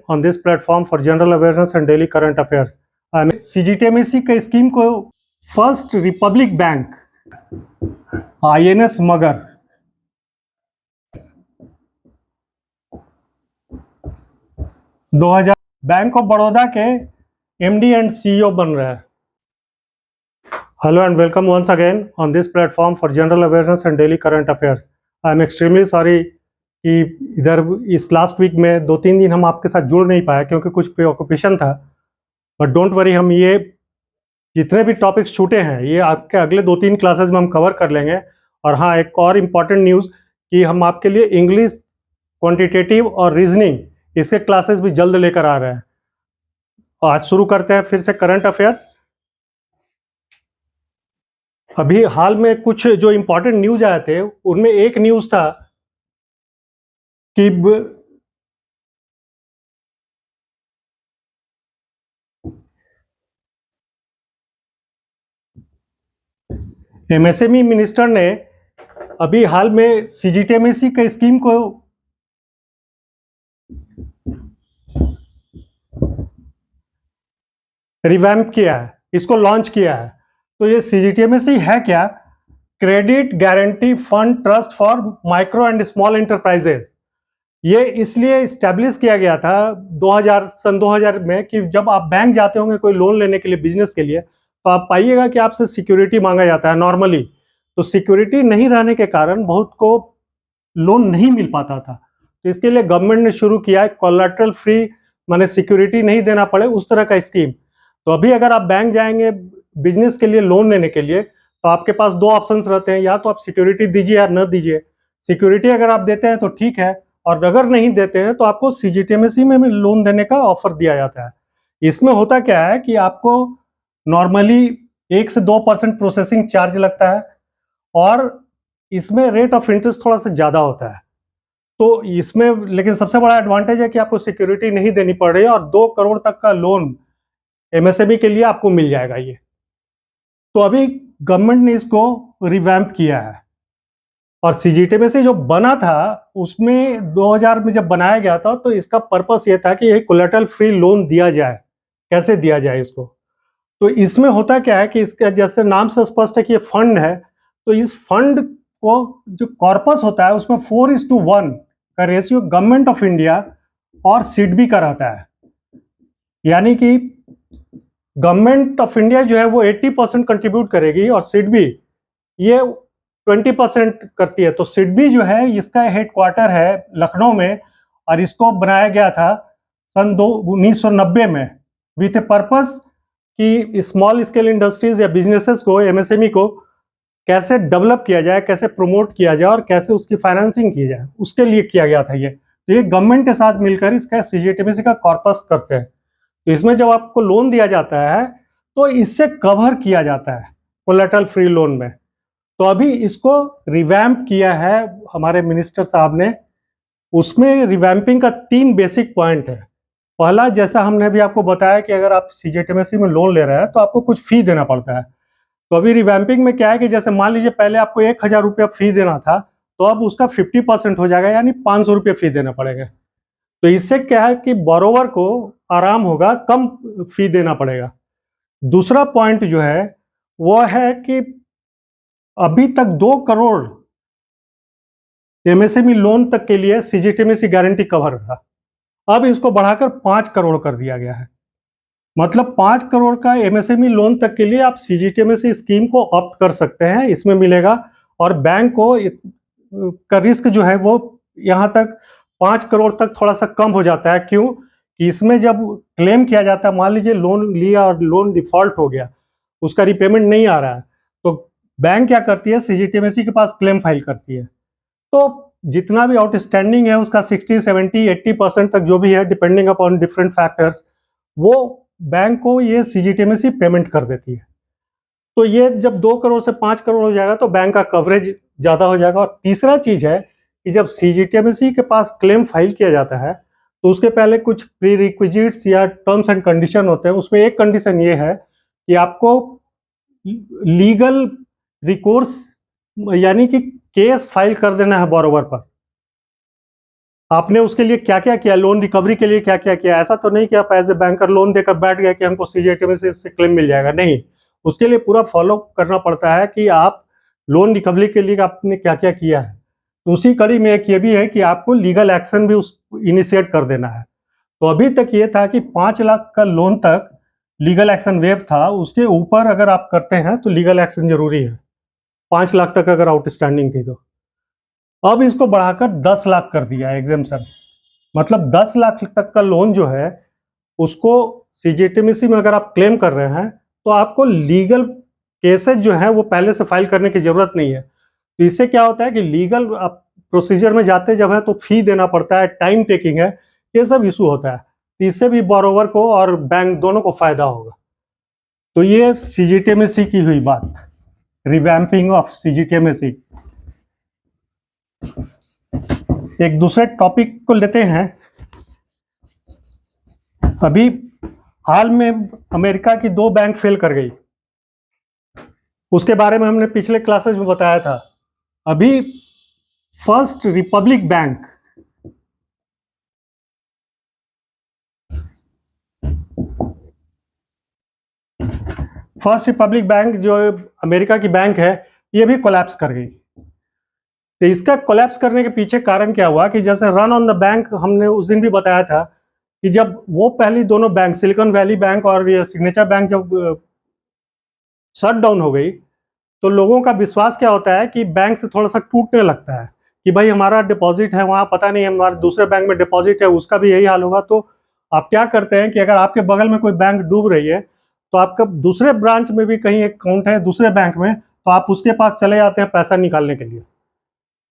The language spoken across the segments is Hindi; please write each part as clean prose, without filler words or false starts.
on this platform for general awareness and daily current affairs. CGTMSE के स्कीम को फर्स्ट रिपब्लिक बैंक INS मगर बैंक ऑफ बड़ौदा के MD एंड CEO बन रहा है. Hello and welcome once again on this platform for general awareness and daily current affairs. I am extremely sorry कि इधर इस लास्ट वीक में 2-3 दिन हम आपके साथ जुड़ नहीं पाए क्योंकि कुछ प्रीऑक्यूपेशन था. बट डोंट वरी, हम ये जितने भी टॉपिक्स छूटे हैं ये आपके अगले 2-3 क्लासेस में हम कवर कर लेंगे. और हाँ, एक और इम्पॉर्टेंट न्यूज़ कि हम आपके लिए इंग्लिश, क्वांटिटेटिव और रीजनिंग इसके क्लासेस भी जल्द लेकर आ रहे हैं. आज शुरू करते हैं फिर से करंट अफेयर्स. अभी हाल में कुछ जो इम्पोर्टेंट न्यूज आए थे उनमें एक न्यूज था कि MSME मिनिस्टर ने अभी हाल में CGTMSE के स्कीम को रिवैम्प किया है, इसको लॉन्च किया है. तो ये CGTMSE है क्या? Credit guarantee fund trust for micro and small enterprises. ये इसलिए इस्टेब्लिश किया गया था सन 2000 में कि जब आप बैंक जाते होंगे कोई लोन लेने के लिए, बिजनेस के लिए, तो आप पाइएगा कि आपसे सिक्योरिटी मांगा जाता है नॉर्मली. तो सिक्योरिटी नहीं रहने के कारण बहुत को लोन नहीं मिल पाता था. तो इसके लिए गवर्नमेंट ने शुरू किया है कोलैटरल फ्री, माने सिक्योरिटी नहीं देना पड़े उस तरह का स्कीम. तो अभी अगर आप बैंक जाएंगे बिजनेस के लिए लोन लेने के लिए तो आपके पास दो ऑप्शंस रहते हैं, या तो आप सिक्योरिटी दीजिए या न दीजिए. सिक्योरिटी अगर आप देते हैं तो ठीक है, और अगर नहीं देते हैं तो आपको CGTMSE में भी लोन देने का ऑफर दिया जाता है. इसमें होता क्या है कि आपको नॉर्मली 1 से 2% प्रोसेसिंग चार्ज लगता है और इसमें रेट ऑफ इंटरेस्ट थोड़ा सा ज़्यादा होता है. तो इसमें लेकिन सबसे बड़ा एडवांटेज है कि आपको सिक्योरिटी नहीं देनी पड़ रही है और 2 करोड़ तक का लोन MSME के लिए आपको मिल जाएगा ये. तो अभी गवर्नमेंट ने इसको रिवैम्प किया है. और CGTMSE जो बना था उसमें 2000 में जब बनाया गया था तो इसका पर्पस ये था कि एक कोलैटरल फ्री लोन दिया जाए. कैसे दिया जाए इसको? तो इसमें होता क्या है कि इसका जैसे नाम से स्पष्ट है कि ये फंड है. तो इस फंड को जो कॉर्पस होता है उसमें 4:1 का रेशियो गवर्नमेंट ऑफ इंडिया और SIDBI का रहता है. यानी कि गवर्नमेंट ऑफ इंडिया जो है वो 80% कंट्रीब्यूट करेगी और SIDBI ये 20% करती है. तो SIDBI जो है इसका हेडक्वार्टर है लखनऊ में और इसको बनाया गया था सन 1990 में विथ ए पर्पस कि स्मॉल स्केल इंडस्ट्रीज या बिजनेसेस को, MSME को कैसे डेवलप किया जाए, कैसे प्रमोट किया जाए और कैसे उसकी फाइनेंसिंग की जाए, उसके लिए किया गया था ये. तो ये गवर्नमेंट के साथ मिलकर इसका CGTMSE का कॉर्पस करते हैं. तो इसमें जब आपको लोन दिया जाता है तो इससे कवर किया जाता है कोलैटरल फ्री लोन में. तो अभी इसको रिवैम्प किया है हमारे मिनिस्टर साहब ने. उसमें रिवैम्पिंग का 3 बेसिक पॉइंट है. पहला, जैसा हमने अभी आपको बताया कि अगर आप CGTMSE में लोन ले रहे हैं तो आपको कुछ फी देना पड़ता है. तो अभी रिवैम्पिंग में क्या है कि जैसे मान लीजिए पहले आपको 1000 रुपया फी देना था तो अब उसका 50% हो जाएगा, यानी 500 रुपये फी देना पड़ेगा. तो इससे क्या है कि बोरोवर को आराम होगा, कम फी देना पड़ेगा. दूसरा पॉइंट जो है वो है कि अभी तक 2 करोड़ MSME लोन तक के लिए CGTMSE गारंटी कवर था. अब इसको बढ़ाकर 5 करोड़ कर दिया गया है. मतलब 5 करोड़ का MSME लोन तक के लिए आप CGTMSE स्कीम को ऑप्ट कर सकते हैं, इसमें मिलेगा. और बैंक को का रिस्क जो है वो यहाँ तक 5 करोड़ तक थोड़ा सा कम हो जाता है. क्यों? कि इसमें जब क्लेम किया जाता है, मान लीजिए लोन लिया और लोन डिफॉल्ट हो गया, उसका रिपेमेंट नहीं आ रहा है, तो बैंक क्या करती है, CGTMSE के पास क्लेम फाइल करती है. तो जितना भी आउटस्टैंडिंग है उसका 60, 70, 80% तक जो भी है, डिपेंडिंग अपॉन डिफरेंट फैक्टर्स, वो बैंक को ये CGTMSE पेमेंट कर देती है. तो ये जब 2 करोड़ से 5 करोड़ हो जाएगा तो बैंक का कवरेज ज़्यादा हो जाएगा. और तीसरा चीज़ है कि जब CGTMSE के पास क्लेम फाइल किया जाता है तो उसके पहले कुछ प्री रिक्विजिट्स या टर्म्स एंड कंडीशन होते हैं. उसमें एक कंडीशन ये है कि आपको लीगल रिकोर्स यानी कि केस फाइल कर देना है बोरोवर पर. आपने उसके लिए क्या क्या किया, लोन रिकवरी के लिए क्या क्या किया। ऐसा तो नहीं कि आप एज ए बैंकर लोन देकर बैठ गए कि हमको सीजीटीएमएसी से क्लेम मिल जाएगा, नहीं। उसके लिए पूरा फॉलो करना पड़ता है कि आप लोन रिकवरी के लिए आपने क्या क्या किया है। तो उसी कड़ी में एक ये भी है कि आपको लीगल एक्शन भी उस इनिशिएट कर देना है। तो अभी तक ये था कि 5 लाख का लोन तक लीगल एक्शन वेव था, उसके ऊपर अगर आप करते हैं तो लीगल एक्शन जरूरी है। 5 लाख तक अगर आउटस्टैंडिंग थी तो अब इसको बढ़ाकर 10 लाख कर दिया है एग्जेम्पशन। मतलब 10 लाख तक का लोन जो है उसको सीजीटीएमएसी में अगर आप क्लेम कर रहे हैं तो आपको लीगल केसेस जो है वो पहले से फाइल करने की जरूरत नहीं है। तो इससे क्या होता है कि लीगल आप प्रोसीजर में जाते जब है तो फी देना पड़ता है, टाइम टेकिंग है, ये सब इशू होता है। तो इससे भी बोरोवर को और बैंक दोनों को फायदा होगा। तो ये सीजीटीएमएसी की हुई बात, रिवैम्पिंग ऑफ सीजीटीएमएसी। एक दूसरे टॉपिक को लेते हैं। अभी हाल में अमेरिका की 2 बैंक फेल कर गई, उसके बारे में हमने पिछले क्लासेस में बताया था। अभी फर्स्ट रिपब्लिक बैंक, जो अमेरिका की बैंक है, ये भी कोलैप्स कर गई। तो इसका कोलैप्स करने के पीछे कारण क्या हुआ कि जैसे रन ऑन द बैंक हमने उस दिन भी बताया था कि जब वो पहली दोनों बैंक, सिलिकॉन वैली बैंक और ये सिग्नेचर बैंक जब शट डाउन हो गई तो लोगों का विश्वास क्या होता है कि बैंक से थोड़ा सा टूटने लगता है कि भाई हमारा डिपॉजिट है वहाँ, पता नहीं हमारे दूसरे बैंक में डिपॉजिट है, उसका भी यही हाल होगा। तो आप क्या करते हैं कि अगर आपके बगल में कोई बैंक डूब रही है तो आपका दूसरे ब्रांच में भी कहीं एक अकाउंट है दूसरे बैंक में, तो आप उसके पास चले जाते हैं पैसा निकालने के लिए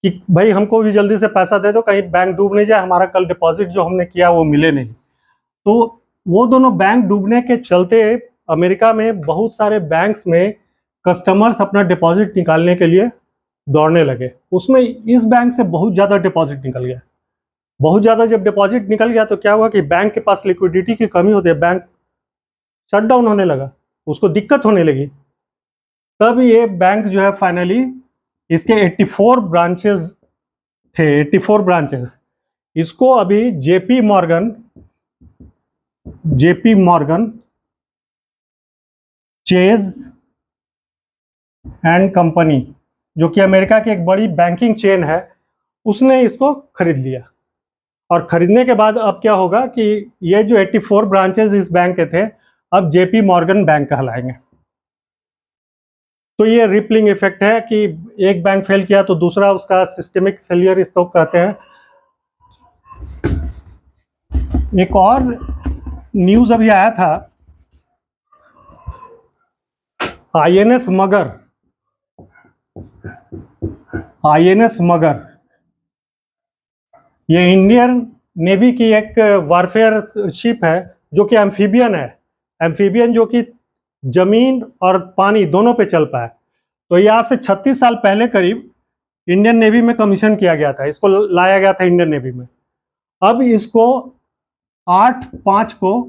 कि भाई हमको भी जल्दी से पैसा दे दो, कहीं बैंक डूब नहीं जाए, हमारा कल डिपॉजिट जो हमने किया वो मिले नहीं। तो वो दोनों बैंक डूबने के चलते अमेरिका में बहुत सारे बैंक्स में कस्टमर्स अपना डिपॉजिट निकालने के लिए दौड़ने लगे। उसमें इस बैंक से बहुत ज़्यादा डिपॉजिट निकल गया। बहुत ज़्यादा जब डिपॉजिट निकल गया तो क्या हुआ कि बैंक के पास लिक्विडिटी की कमी होती है, बैंक शट डाउन होने लगा, उसको दिक्कत होने लगी। तब ये बैंक जो है फाइनली, इसके 84 ब्रांचेस थे, 84 ब्रांचेस, इसको अभी JP Morgan chase and company, जो कि अमेरिका की एक बड़ी बैंकिंग चेन है, उसने इसको खरीद लिया। और खरीदने के बाद अब क्या होगा कि ये जो 84 ब्रांचेस इस बैंक के थे अब जेपी मॉर्गन बैंक कहलाएंगे। तो ये रिपलिंग इफेक्ट है कि एक बैंक फेल किया तो दूसरा उसका सिस्टमिक फेलियर इसको कहते हैं। एक और न्यूज अभी आया था, आईएनएस मगर, ये इंडियन नेवी की एक वारफेयर शिप है जो कि एम्फीबियन है। एम्फीबियन जो कि जमीन और पानी दोनों पे चल पाए। तो ये आज से 36 साल पहले करीब इंडियन नेवी में कमीशन किया गया था, इसको लाया गया था इंडियन नेवी में। अब इसको 8/5 को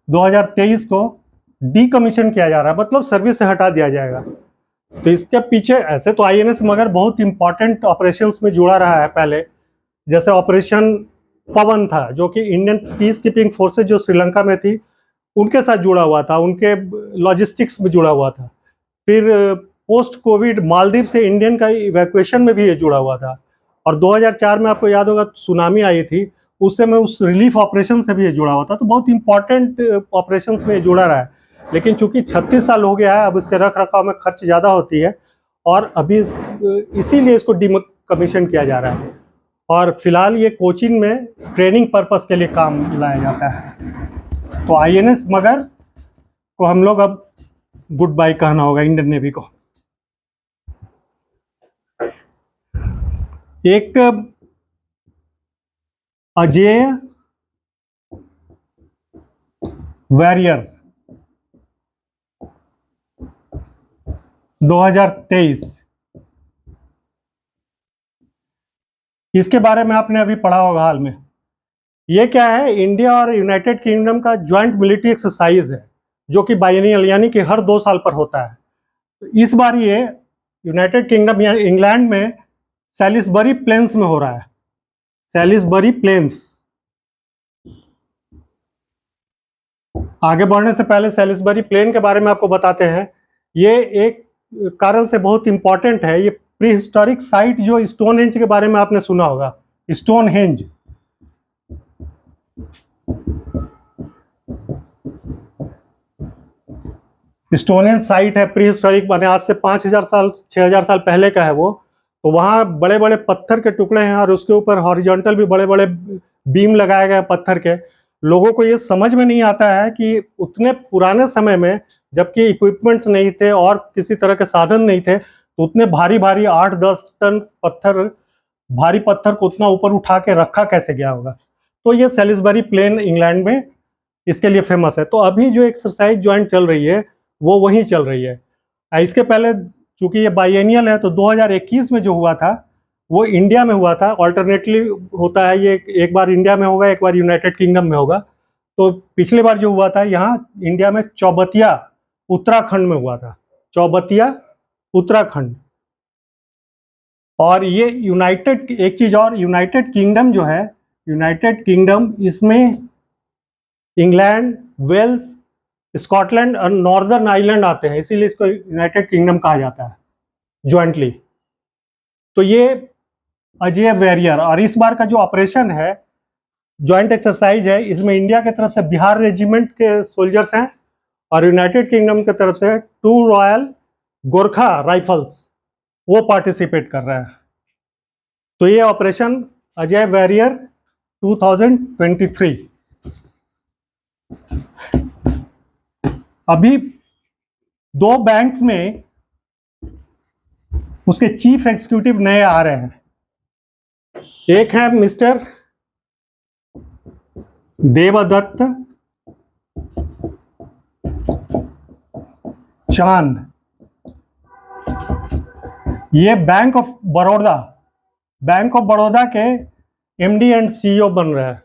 2023 को डीकमीशन किया जा रहा है, मतलब सर्विस से हटा दिया जाएगा। तो इसके पीछे ऐसे तो आईएनएस मगर बहुत इंपॉर्टेंट ऑपरेशंस में जुड़ा रहा है पहले, जैसे ऑपरेशन पवन था जो कि इंडियन पीस कीपिंग फोर्सेज जो श्रीलंका में थी उनके साथ जुड़ा हुआ था, उनके लॉजिस्टिक्स में जुड़ा हुआ था। फिर पोस्ट कोविड मालदीव से इंडियन का इवैक्यूएशन में भी ये जुड़ा हुआ था। और 2004 में आपको याद होगा सुनामी आई थी, उस समय उस रिलीफ ऑपरेशन से भी ये जुड़ा हुआ था। तो बहुत इंपॉर्टेंट ऑपरेशन में ये जुड़ा रहा है। लेकिन चूंकि 36 साल हो गया है, अब इसके रख रखाव में खर्च ज़्यादा होती है और अभी इसीलिए इसको डीकमीशन किया जा रहा है। और फिलहाल ये कोचिन में ट्रेनिंग पर्पस के लिए काम लाया जाता है। तो आईएनएस मगर को हम लोग अब गुड बाय कहना होगा इंडियन नेवी को। एक अजेय वॉरियर 2023, इसके बारे में आपने अभी पढ़ा होगा हाल में। ये क्या है, इंडिया और यूनाइटेड किंगडम का ज्वाइंट मिलिट्री एक्सरसाइज है जो कि बाइएनियल यानी कि हर 2 साल पर होता है। तो इस बार ये यूनाइटेड किंगडम या इंग्लैंड में सैलिसबरी प्लेन्स में हो रहा है। Salisbury plains. आगे बढ़ने से पहले सैलिसबरी प्लेन के बारे में आपको बताते हैं। ये एक कारण से बहुत इंपॉर्टेंट है। ये प्री हिस्टोरिक साइट जो स्टोनहेंज के बारे में आपने सुना होगा, स्टोनहेंज। स्टोनहेंज साइट है प्री हिस्टोरिक, माने आज से 5000 साल 6000 साल पहले का है वो। तो वहाँ बड़े बड़े पत्थर के टुकड़े हैं और उसके ऊपर हॉरिजॉन्टल भी बड़े बड़े बीम लगाए गए पत्थर के। लोगों को ये समझ में नहीं आता है कि उतने पुराने समय में, जबकि इक्विपमेंट्स नहीं थे और किसी तरह के साधन नहीं थे, तो उतने भारी भारी 8-10 टन पत्थर, भारी पत्थर को उतना ऊपर उठा के रखा कैसे गया होगा। तो ये सैलिसबरी प्लेन इंग्लैंड में इसके लिए फेमस है। तो अभी जो एक्सरसाइज ज्वाइंट चल रही है वो वहीं चल रही है। इसके पहले चूंकि ये बाइएनियल है, तो 2021 में जो हुआ था वो इंडिया में हुआ था। ऑल्टरनेटली होता है, ये एक बार इंडिया में होगा, एक बार यूनाइटेड किंगडम में होगा। तो पिछली बार जो हुआ था यहाँ इंडिया में चौबतिया उत्तराखंड में हुआ था, चौबतिया उत्तराखंड। और ये यूनाइटेड, एक चीज और, यूनाइटेड किंगडम जो है, यूनाइटेड किंगडम, इसमें इंग्लैंड, वेल्स, स्कॉटलैंड और नॉर्दर्न आइलैंड आते हैं, इसीलिए इसको यूनाइटेड किंगडम कहा जाता है ज्वाइंटली। तो ये अजय वॉरियर, और इस बार का जो ऑपरेशन है, ज्वाइंट एक्सरसाइज है, इसमें इंडिया की तरफ से बिहार रेजिमेंट के सोल्जर्स हैं और यूनाइटेड किंगडम की तरफ से 2 रॉयल गोरखा राइफल्स वो पार्टिसिपेट कर रहे हैं। तो ये ऑपरेशन अजय वॉरियर 2023। अभी 2 बैंक्स में उसके चीफ एग्जीक्यूटिव नए आ रहे हैं। एक है मिस्टर देवदत्त चांद, ये बैंक ऑफ बड़ौदा के एमडी एंड सीईओ बन रहे हैं।